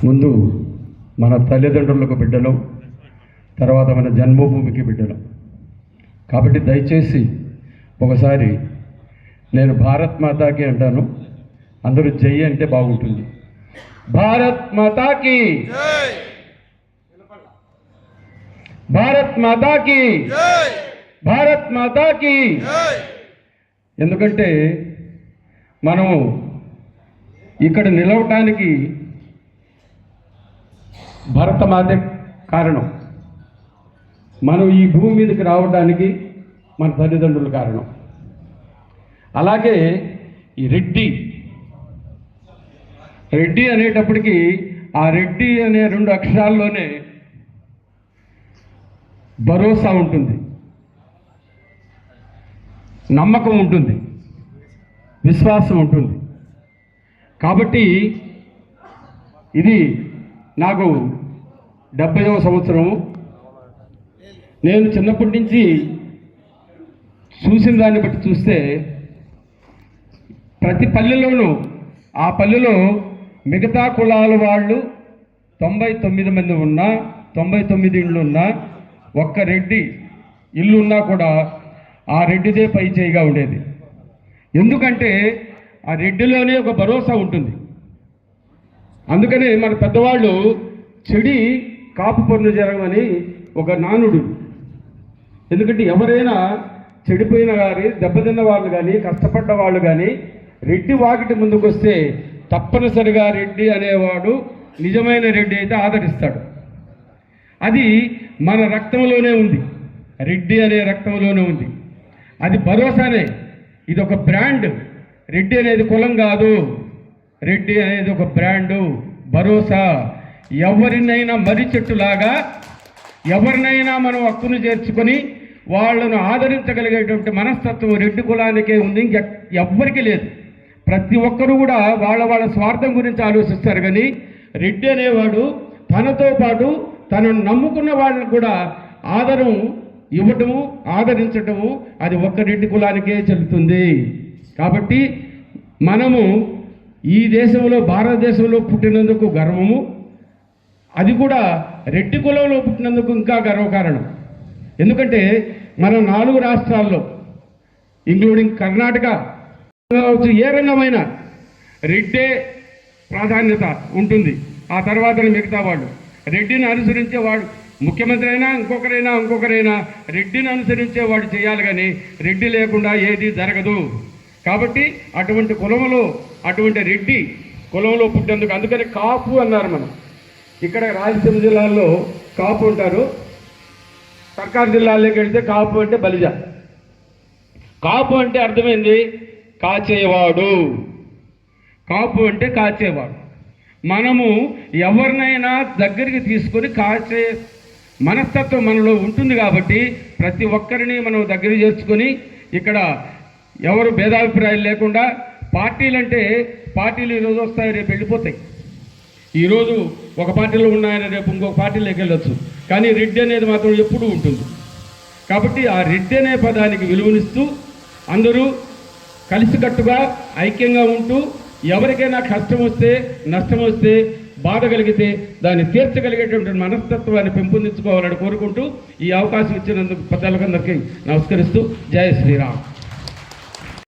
ముందు మన తల్లిదండ్రులకు బిడ్డలు, తర్వాత మన జన్మభూమికి బిడ్డలు. కాబట్టి దయచేసి ఒకసారి నేను భారత్ మాతాకి అంటాను, అందరూ జై అంటే బాగుంటుంది. భారత్ మాతాకి, భారత్ మాతాకి, భారత్ మాతాకి. ఎందుకంటే మనము ఇక్కడ నిలవటానికి భరతమాతే కారణం, మనం ఈ భూమి మీదకి రావడానికి మన తల్లిదండ్రులు కారణం. అలాగే ఈ రెడ్డి అనేటప్పటికీ ఆ రెడ్డి అనే 2 అక్షరాల్లోనే భరోసా ఉంటుంది, నమ్మకం ఉంటుంది, విశ్వాసం ఉంటుంది. కాబట్టి ఇది నాకు 70వ సంవత్సరము. నేను చిన్నప్పటి నుంచి చూసిన దాన్ని బట్టి చూస్తే ప్రతి పల్లెలోనూ, ఆ పల్లెలో మిగతా కులాల వాళ్ళు 99 మంది ఉన్నా, 99 ఇళ్ళు ఉన్నా, ఒక్క రెడ్డి ఇల్లు ఉన్నా కూడా ఆ రెడ్డిదే పై చేయిగా ఉండేది. ఎందుకంటే ఆ రెడ్డిలోనే ఒక భరోసా ఉంటుంది. అందుకనే మన పెద్దవాళ్ళు చెడి కాపు పన్ను జరగమని ఒక నానుడు. ఎందుకంటే ఎవరైనా చెడిపోయిన కానీ, దెబ్బతిన్న వాళ్ళు కానీ, కష్టపడ్డ వాళ్ళు కానీ రెడ్డి వాకిటి ముందుకు వస్తే తప్పనిసరిగా రెడ్డి అనేవాడు నిజమైన రెడ్డి అయితే ఆదరిస్తాడు. అది మన రక్తంలోనే ఉంది, రెడ్డి అనే రక్తంలోనే ఉంది. అది భరోసానే. ఇది ఒక బ్రాండ్. రెడ్డి అనేది కులం కాదు, రెడ్డి అనేది ఒక బ్రాండు, భరోసా. ఎవరినైనా మర్రి చెట్టులాగా ఎవరినైనా మనం హక్కును చేర్చుకొని వాళ్ళను ఆదరించగలిగేటువంటి మనస్తత్వం రెడ్డి కులానికే ఉంది, ఎవ్వరికీ లేదు. ప్రతి ఒక్కరూ కూడా వాళ్ళ స్వార్థం గురించి ఆలోచిస్తారు. కానీ రెడ్డి అనేవాడు తనతో పాటు తనను నమ్ముకున్న వాళ్ళని కూడా ఆదరం ఇవ్వటము, ఆదరించటము అది ఒక్క రెడ్డి కులానికే చెల్లుతుంది. కాబట్టి మనము ఈ దేశంలో, భారతదేశంలో పుట్టినందుకు గర్వము, అది కూడా రెడ్డి కులంలో పుట్టినందుకు ఇంకా గర్వకారణం. ఎందుకంటే మన 4 రాష్ట్రాల్లో ఇంక్లూడింగ్ కర్ణాటక కావచ్చు, ఏ రంగమైనా రెడ్డే ప్రాధాన్యత ఉంటుంది. ఆ తర్వాత మిగతా వాళ్ళు రెడ్డిని అనుసరించే వాడు, ముఖ్యమంత్రి అయినా ఇంకొకరైనా రెడ్డిని అనుసరించే వాడు చేయాలి. కానీ రెడ్డి లేకుండా ఏది జరగదు. కాబట్టి అటువంటి కులంలో, అటువంటి రెడ్డి కులంలో పుట్టినందుకు, అందుకని కాపు అన్నారు. మనం ఇక్కడ రాయలసీమ జిల్లాల్లో కాపు ఉంటారు, సర్కారు జిల్లాల్లోకి వెళ్తే కాపు అంటే బలిజ. కాపు అంటే అర్థమైంది కాచేవాడు, కాపు అంటే కాచేవాడు. మనము ఎవరినైనా దగ్గరికి తీసుకొని కాచే మనస్తత్వం మనలో ఉంటుంది. కాబట్టి ప్రతి ఒక్కరిని మనం దగ్గర చేర్చుకొని ఇక్కడ ఎవరు భేదాభిప్రాయాలు లేకుండా, పార్టీలంటే పార్టీలు ఈరోజు వస్తాయి, రేపు వెళ్ళిపోతాయి. ఈరోజు ఒక పార్టీలో ఉన్నాయని రేపు ఇంకొక పార్టీలోకి వెళ్ళొచ్చు. కానీ రెడ్డి అనేది మాత్రం ఎప్పుడూ ఉంటుంది. కాబట్టి ఆ రెడ్డి అనే పదానికి విలువనిస్తూ అందరూ కలిసికట్టుగా ఐక్యంగా ఉంటూ, ఎవరికైనా కష్టం వస్తే, నష్టం వస్తే, బాధ కలిగితే దాన్ని తీర్చగలిగేటువంటి మనస్తత్వాన్ని పెంపొందించుకోవాలని కోరుకుంటూ ఈ అవకాశం ఇచ్చినందుకు పెద్దలందరికీ నమస్కరిస్తూ జై శ్రీరామ్.